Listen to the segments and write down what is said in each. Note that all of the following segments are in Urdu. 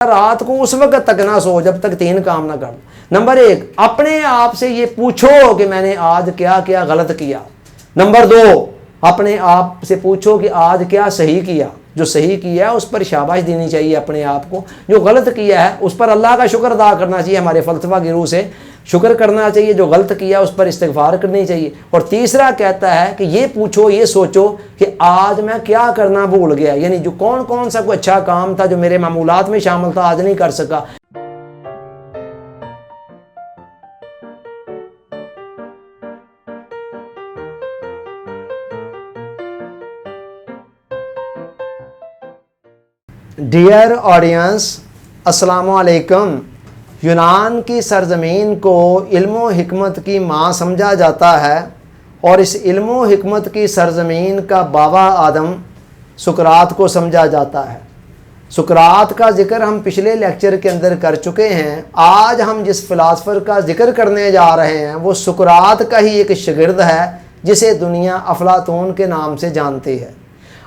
رات کو اس وقت تک نہ سو جب تک 3 کام نہ کر. نمبر 1، اپنے آپ سے یہ پوچھو کہ میں نے آج کیا کیا غلط کیا. نمبر 2، اپنے آپ سے پوچھو کہ آج کیا صحیح کیا. جو صحیح کیا ہے اس پر شاباش دینی چاہیے اپنے آپ کو. جو غلط کیا ہے اس پر اللہ کا شکر ادا کرنا چاہیے. ہمارے فلسفہ کی روح سے شکر کرنا چاہیے. جو غلط کیا اس پر استغفار کرنی چاہیے. اور تیسرا کہتا ہے کہ یہ پوچھو، یہ سوچو کہ آج میں کیا کرنا بھول گیا، یعنی جو کون سا کوئی اچھا کام تھا جو میرے معمولات میں شامل تھا آج نہیں کر سکا. ڈیئر آڈینس، السلام علیکم. یونان کی سرزمین کو علم و حکمت کی ماں سمجھا جاتا ہے، اور اس علم و حکمت کی سرزمین کا بابا آدم سقراط کو سمجھا جاتا ہے. سقراط کا ذکر ہم پچھلے لیکچر کے اندر کر چکے ہیں. آج ہم جس فلاسفر کا ذکر کرنے جا رہے ہیں وہ سقراط کا ہی ایک شاگرد ہے جسے دنیا افلاطون کے نام سے جانتی ہے.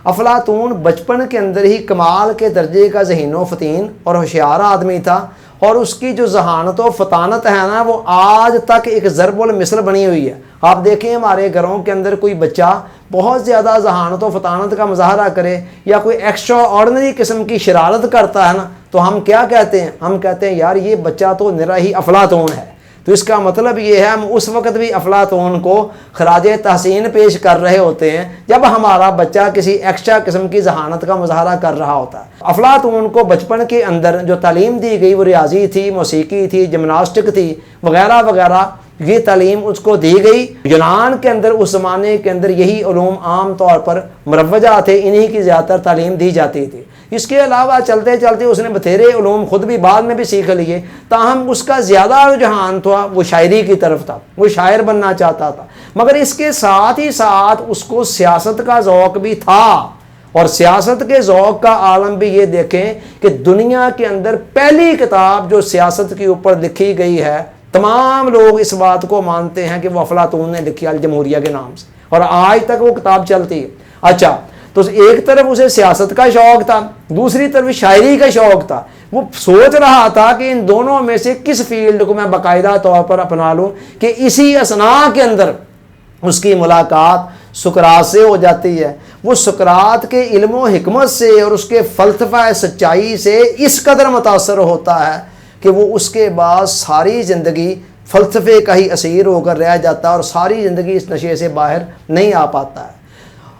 افلاطون بچپن کے اندر ہی کمال کے درجے کا ذہین و فطین اور ہوشیار آدمی تھا، اور اس کی جو ذہانت و فطانت ہے نا وہ آج تک ایک ضرب المثل بنی ہوئی ہے. آپ دیکھیں ہمارے گھروں کے اندر کوئی بچہ بہت زیادہ ذہانت و فطانت کا مظاہرہ کرے یا کوئی ایکسٹرا آرڈنری قسم کی شرارت کرتا ہے نا تو ہم کیا کہتے ہیں؟ ہم کہتے ہیں یار یہ بچہ تو نرا ہی افلاطون ہے. تو اس کا مطلب یہ ہے ہم اس وقت بھی افلاطون کو خراج تحسین پیش کر رہے ہوتے ہیں جب ہمارا بچہ کسی ایکسٹرا قسم کی ذہانت کا مظاہرہ کر رہا ہوتا ہے. افلاطون کو بچپن کے اندر جو تعلیم دی گئی وہ ریاضی تھی، موسیقی تھی، جمناسٹک تھی وغیرہ وغیرہ. یہ تعلیم اس کو دی گئی. یونان کے اندر اس زمانے کے اندر یہی علوم عام طور پر مروجہ تھے، انہی کی زیادہ تر تعلیم دی جاتی تھی. اس کے علاوہ چلتے چلتے اس نے بتھیرے علوم خود بھی بعد میں بھی سیکھ لیے، تاہم اس کا زیادہ رجحان تھا وہ شاعری کی طرف تھا. وہ شاعر بننا چاہتا تھا، مگر اس کے ساتھ ہی ساتھ اس کو سیاست کا ذوق بھی تھا. اور سیاست کے ذوق کا عالم بھی یہ دیکھیں کہ دنیا کے اندر پہلی کتاب جو سیاست کے اوپر لکھی گئی ہے، تمام لوگ اس بات کو مانتے ہیں کہ وہ افلاطون نے لکھی الجمہوریہ کے نام سے، اور آج تک وہ کتاب چلتی ہے. اچھا، تو ایک طرف اسے سیاست کا شوق تھا، دوسری طرف شاعری کا شوق تھا. وہ سوچ رہا تھا کہ ان دونوں میں سے کس فیلڈ کو میں باقاعدہ طور پر اپنا لوں کہ اسی اثناء کے اندر اس کی ملاقات سقراط سے ہو جاتی ہے. وہ سقراط کے علم و حکمت سے اور اس کے فلسفہ سچائی سے اس قدر متاثر ہوتا ہے کہ وہ اس کے بعد ساری زندگی فلسفے کا ہی اسیر ہو کر رہ جاتا ہے اور ساری زندگی اس نشے سے باہر نہیں آ پاتا ہے.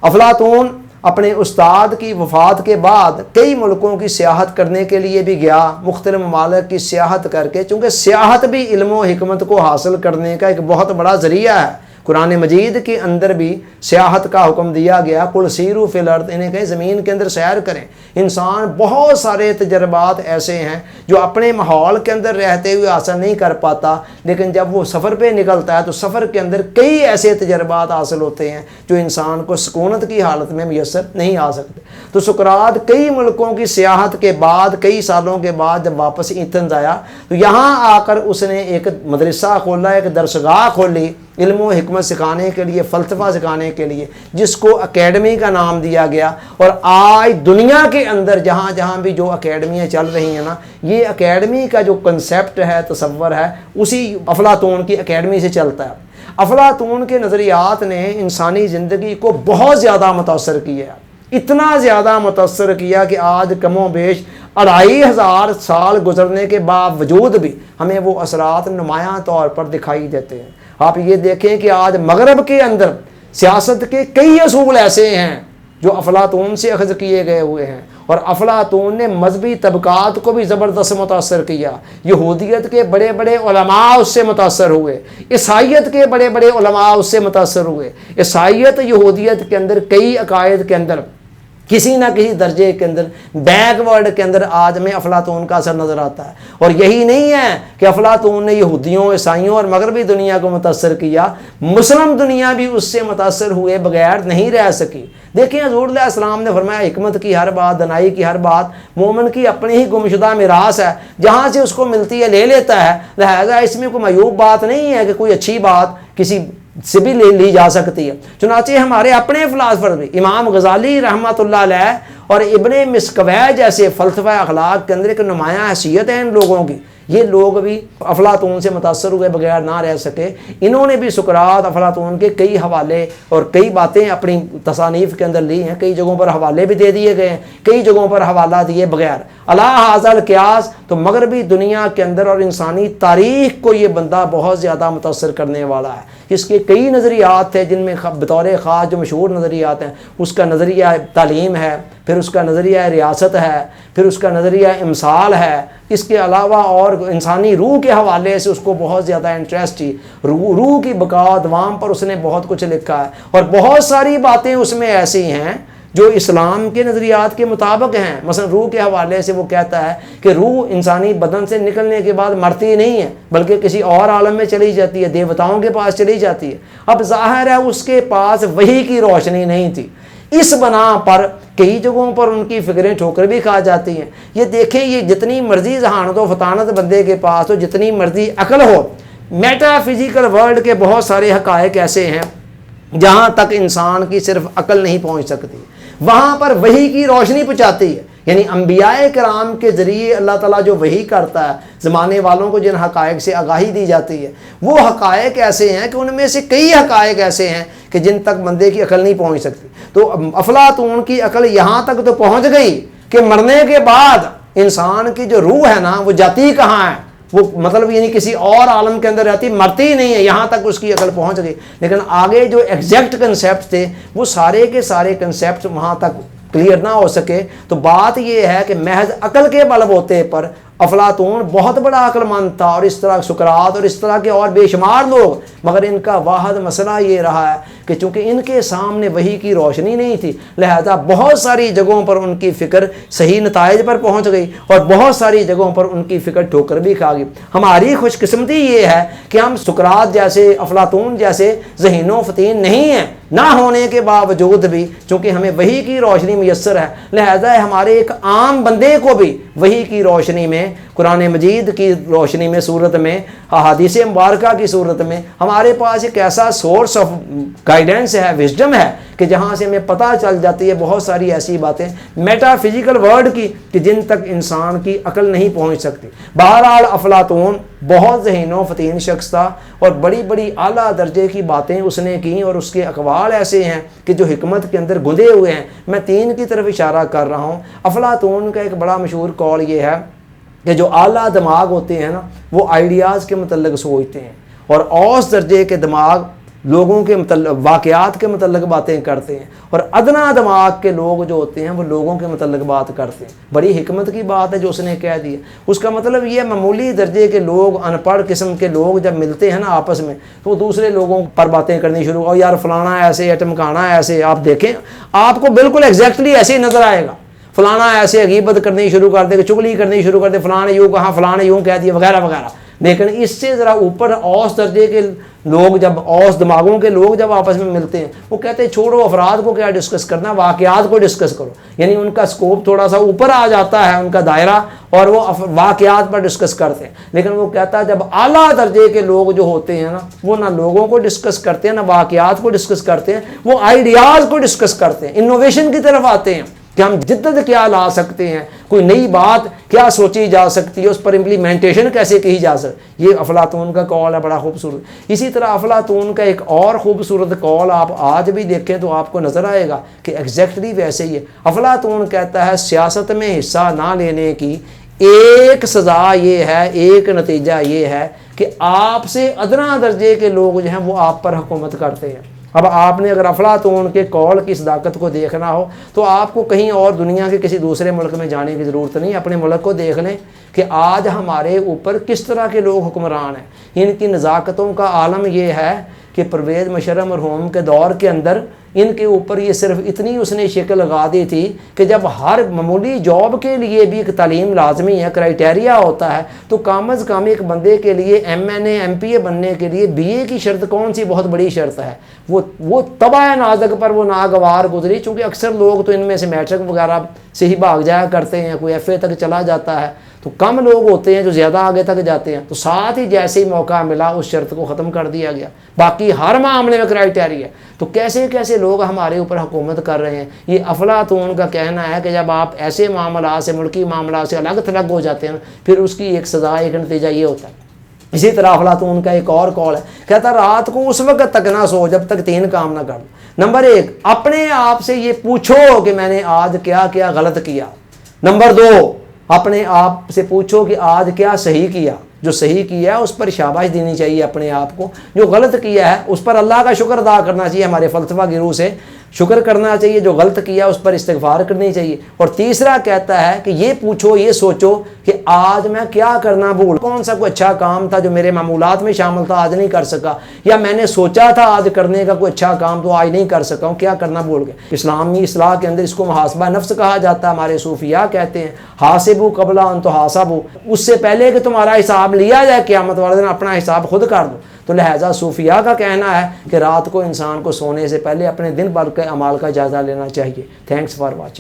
افلاطون اپنے استاد کی وفات کے بعد کئی ملکوں کی سیاحت کرنے کے لیے بھی گیا، مختلف ممالک کی سیاحت کر کے، چونکہ سیاحت بھی علم و حکمت کو حاصل کرنے کا ایک بہت بڑا ذریعہ ہے. قرآن مجید کے اندر بھی سیاحت کا حکم دیا گیا، قل سیروا فی الارض، انہیں کہیں زمین کے اندر سیر کریں. انسان بہت سارے تجربات ایسے ہیں جو اپنے ماحول کے اندر رہتے ہوئے حاصل نہیں کر پاتا، لیکن جب وہ سفر پہ نکلتا ہے تو سفر کے اندر کئی ایسے تجربات حاصل ہوتے ہیں جو انسان کو سکونت کی حالت میں میسر نہیں آ سکتے. تو سقراط کئی ملکوں کی سیاحت کے بعد، کئی سالوں کے بعد جب واپس ایتھنز آیا تو یہاں آ کر اس نے ایک مدرسہ کھولا، ایک درسگاہ کھولی علم و حکمت سکھانے کے لیے، فلسفہ سکھانے کے لیے، جس کو اکیڈمی کا نام دیا گیا. اور آج دنیا کے اندر جہاں جہاں بھی جو اکیڈمیاں چل رہی ہیں نا، یہ اکیڈمی کا جو کنسیپٹ ہے، تصور ہے، اسی افلاطون کی اکیڈمی سے چلتا ہے. افلاطون کے نظریات نے انسانی زندگی کو بہت زیادہ متاثر کیا، اتنا زیادہ متاثر کیا کہ آج کم و بیش 2500 سال گزرنے کے باوجود بھی ہمیں وہ اثرات نمایاں طور پر دکھائی دیتے ہیں. آپ یہ دیکھیں کہ آج مغرب کے اندر سیاست کے کئی اصول ایسے ہیں جو افلاطون سے اخذ کیے گئے ہوئے ہیں، اور افلاطون نے مذہبی طبقات کو بھی زبردست متاثر کیا. یہودیت کے بڑے بڑے علماء اس سے متاثر ہوئے، عیسائیت کے بڑے بڑے علماء اس سے متاثر ہوئے. عیسائیت یہودیت کے اندر کئی عقائد کے اندر کسی نہ کسی درجے کے اندر بیک ورڈ کے اندر آج میں افلاطون کا اثر نظر آتا ہے. اور یہی نہیں ہے کہ افلاطون نے یہودیوں، عیسائیوں اور مغربی دنیا کو متاثر کیا، مسلم دنیا بھی اس سے متاثر ہوئے بغیر نہیں رہ سکی. دیکھیں حضور علیہ السلام نے فرمایا حکمت کی ہر بات، دانائی کی ہر بات مومن کی اپنی ہی گمشدہ میراث ہے، جہاں سے اس کو ملتی ہے لے لیتا ہے. لہذا اس میں کوئی معیوب بات نہیں ہے کہ کوئی اچھی بات کسی سے بھی لی جا سکتی ہے. چنانچہ ہمارے اپنے فلاسفر بھی امام غزالی رحمۃ اللہ علیہ اور ابن مسکوہ جیسے فلسفہ اخلاق کے اندر ایک نمایاں حیثیت ہے ان لوگوں کی، یہ لوگ بھی افلاطون سے متاثر ہوئے بغیر نہ رہ سکے۔ انہوں نے بھی سقراط، افلاطون کے کئی حوالے اور کئی باتیں اپنی تصانیف کے اندر لی ہیں، کئی جگہوں پر حوالے بھی دے دیے گئے ہیں، کئی جگہوں پر حوالہ دیے بغیر۔ علی ھذا القیاس تو مغربی دنیا کے اندر اور انسانی تاریخ کو یہ بندہ بہت زیادہ متاثر کرنے والا ہے۔ اس کے کئی نظریات تھے، جن میں بطور خاص جو مشہور نظریات ہیں، اس کا نظریہ تعلیم ہے، پھر اس کا نظریہ ریاست ہے، پھر اس کا نظریہ امثال ہے۔ اس کے علاوہ اور انسانی روح کے حوالے سے اس کو بہت زیادہ انٹرسٹ تھی، روح کی بقا و دوام پر اس نے بہت کچھ لکھا ہے، اور بہت ساری باتیں اس میں ایسی ہیں جو اسلام کے نظریات کے مطابق ہیں۔ مثلا روح کے حوالے سے وہ کہتا ہے کہ روح انسانی بدن سے نکلنے کے بعد مرتی نہیں ہے، بلکہ کسی اور عالم میں چلی جاتی ہے، دیوتاؤں کے پاس چلی جاتی ہے۔ اب ظاہر ہے اس کے پاس وحی کی روشنی نہیں تھی، اس بنا پر کئی جگہوں پر ان کی فکریں ٹھوکر بھی کھا جاتی ہیں۔ یہ دیکھیں، یہ جتنی مرضی ذہانت و فطانت بندے کے پاس ہو، جتنی مرضی عقل ہو، میٹا فزیکل ورلڈ کے بہت سارے حقائق ایسے ہیں جہاں تک انسان کی صرف عقل نہیں پہنچ سکتی، وہاں پر وحی کی روشنی پہنچاتی ہے۔ یعنی انبیاء کرام کے ذریعے اللہ تعالیٰ جو وحی کرتا ہے، زمانے والوں کو جن حقائق سے آگاہی دی جاتی ہے، وہ حقائق ایسے ہیں کہ ان میں سے کئی حقائق ایسے ہیں کہ جن تک بندے کی عقل نہیں پہنچ سکتی۔ تو افلاطون کی عقل یہاں تک تو پہنچ گئی کہ مرنے کے بعد انسان کی جو روح ہے نا، وہ جاتی کہاں ہے، وہ مطلب یعنی کسی اور عالم کے اندر رہتی، مرتی نہیں ہے، یہاں تک اس کی عقل پہنچ گئی۔ لیکن آگے جو ایگزیکٹ کنسیپٹ تھے، وہ سارے کے سارے کنسیپٹ وہاں تک کلیئر نہ ہو سکے۔ تو بات یہ ہے کہ محض عقل کے بل بوتے پر افلاطون بہت بڑا عقل مند تھا، اور اس طرح سقراط اور اس طرح کے اور بے شمار لوگ، مگر ان کا واحد مسئلہ یہ رہا ہے کہ چونکہ ان کے سامنے وحی کی روشنی نہیں تھی، لہذا بہت ساری جگہوں پر ان کی فکر صحیح نتائج پر پہنچ گئی، اور بہت ساری جگہوں پر ان کی فکر ٹھوکر بھی کھا گئی۔ ہماری خوش قسمتی یہ ہے کہ ہم سقراط جیسے، افلاطون جیسے ذہین و فطین نہیں ہیں، نہ ہونے کے باوجود بھی چونکہ ہمیں وحی کی روشنی میسر ہے، لہذا ہمارے ایک عام بندے کو بھی وحی کی روشنی میں، قرآن مجید کی روشنی میں، صورت میں، احادیث مبارکہ کی صورت میں، ہمارے پاس ایک ایسا سورس آف گائیڈنس ہے، وزڈم ہے، کہ جہاں سے ہمیں پتہ چل جاتی ہے بہت ساری ایسی باتیں میٹا فزیکل ورلڈ کی کہ جن تک انسان کی عقل نہیں پہنچ سکتی۔ بہرحال افلاطون بہت ذہین و فطین شخص تھا، اور بڑی بڑی اعلیٰ درجے کی باتیں اس نے کی، اور اس کے اقوال ایسے ہیں کہ جو حکمت کے اندر گندے ہوئے ہیں۔ میں 3 کی طرف اشارہ کر رہا ہوں۔ افلاطون کا ایک بڑا مشہور قول یہ ہے کہ جو اعلیٰ دماغ ہوتے ہیں نا، وہ آئیڈیاز کے متعلق سوچتے ہیں، اور اوسط درجے کے دماغ لوگوں کے متعلق، واقعات کے متعلق باتیں کرتے ہیں، اور ادنا دماغ کے لوگ جو ہوتے ہیں وہ لوگوں کے متعلق بات کرتے ہیں۔ بڑی حکمت کی بات ہے جو اس نے کہہ دی ہے۔ اس کا مطلب یہ معمولی درجے کے لوگ، ان پڑھ قسم کے لوگ جب ملتے ہیں نا آپس میں، تو وہ دوسرے لوگوں پر باتیں کرنی شروع، اور یار فلانا ایسے ہے، ٹمکانا ایسے، آپ دیکھیں آپ کو بالکل ایگزیکٹلی ایسے ہی نظر آئے گا، فلانا ایسے غیبت کرنی شروع کر دے، چگلی کرنی شروع کر دے، فلاں نے یوں کہا، فلاں نے یوں کہہ دیا، وغیرہ وغیرہ۔ لیکن اس سے ذرا اوپر اوسط درجے کے لوگ، جب اوسط دماغوں کے لوگ جب آپس میں ملتے ہیں، وہ کہتے ہیں چھوڑو افراد کو کیا ڈسکس کرنا، واقعات کو ڈسکس کرو۔ یعنی ان کا سکوپ تھوڑا سا اوپر آ جاتا ہے، ان کا دائرہ، اور وہ واقعات پر ڈسکس کرتے ہیں۔ لیکن وہ کہتا ہے جب اعلیٰ درجے کے لوگ جو ہوتے ہیں نا، وہ نہ لوگوں کو ڈسکس کرتے ہیں، نہ واقعات کو ڈسکس کرتے ہیں، وہ آئیڈیاز کو ڈسکس کرتے ہیں، انوویشن کی طرف آتے ہیں کہ ہم جدت کیا لا سکتے ہیں، کوئی نئی بات کیا سوچی جا سکتی ہے، اس پر امپلیمنٹیشن کیسے کی جا سکتی۔ یہ افلاطون کا قول ہے، بڑا خوبصورت۔ اسی طرح افلاطون کا ایک اور خوبصورت قول آپ آج بھی دیکھیں تو آپ کو نظر آئے گا کہ ایگزیکٹلی ویسے ہی ہے۔ افلاطون کہتا ہے سیاست میں حصہ نہ لینے کی ایک سزا یہ ہے، ایک نتیجہ یہ ہے کہ آپ سے ادنا درجے کے لوگ جو ہیں وہ آپ پر حکومت کرتے ہیں۔ اب آپ نے اگر افلاطون کے قول کی صداقت کو دیکھنا ہو تو آپ کو کہیں اور دنیا کے کسی دوسرے ملک میں جانے کی ضرورت نہیں، اپنے ملک کو دیکھ لیں کہ آج ہمارے اوپر کس طرح کے لوگ حکمران ہیں۔ ان کی نزاکتوں کا عالم یہ ہے کہ پرویز مشرف مرحوم کے دور کے اندر ان کے اوپر یہ صرف اتنی اس نے شکل لگا دی تھی کہ جب ہر معمولی جاب کے لیے بھی ایک تعلیم لازمی ہے، کرائٹیریا ہوتا ہے، تو کم از کم ایک بندے کے لیے MNA MPA بننے کے لیے BA کی شرط کون سی بہت بڑی شرط ہے، وہ طبع نازک پر وہ ناگوار گزری، چونکہ اکثر لوگ تو ان میں سے میٹرک وغیرہ سے ہی بھاگ جایا کرتے ہیں، کوئی FA تک چلا جاتا ہے۔ تو کم لوگ ہوتے ہیں جو زیادہ آگے تک جاتے ہیں. تو ساتھ ہی جیسے ہی موقع ملا اس شرط کو ختم کر دیا گیا. باقی ہر معاملے میں کرائٹیریا ہے. تو کیسے کیسے لوگ ہمارے اوپر حکومت کر رہے ہیں. یہ افلاطون کا کہنا ہے کہ جب آپ ایسے معاملات سے ملکی معاملات سے الگ تھلگ ہو جاتے ہیں پھر اس کی ایک سزا ایک نتیجہ یہ ہوتا ہے. اسی طرح افلاطون کا ایک اور قول ہے, کہتا ہے رات کو اس وقت تک نہ سو جب تک 3 کام نہ کر لو. نمبر 1, اپنے آپ سے یہ پوچھو کہ میں نے آج کیا کیا غلط کیا. نمبر 2, اپنے آپ سے پوچھو کہ آج کیا صحیح کیا. جو صحیح کیا ہے اس پر شاباش دینی چاہیے اپنے آپ کو. جو غلط کیا ہے اس پر اللہ کا شکر ادا کرنا چاہیے, ہمارے فلسفہ کی روح سے شکر کرنا چاہیے. جو غلط کیا اس پر استغفار کرنی چاہیے. اور تیسرا کہتا ہے کہ یہ پوچھو, یہ سوچو کہ آج میں کیا کرنا بھول, کون سا کوئی اچھا کام تھا جو میرے معمولات میں شامل تھا آج نہیں کر سکا, یا میں نے سوچا تھا آج کرنے کا کوئی اچھا کام تو آج نہیں کر سکا ہوں, کیا کرنا بھول گئے. اسلامی اصلاح کے اندر اس کو محاسبہ نفس کہا جاتا ہے. ہمارے صوفیاء کہتے ہیں حاسبو قبل ان تحاسبو, اس سے پہلے کہ تمہارا حساب لیا جائے قیامت والے دن اپنا حساب خود کر دو. تو لہٰذا صوفیاء کا کہنا ہے کہ رات کو انسان کو سونے سے پہلے اپنے دن بھر کے اعمال کا جائزہ لینا چاہیے. Thanks for watching.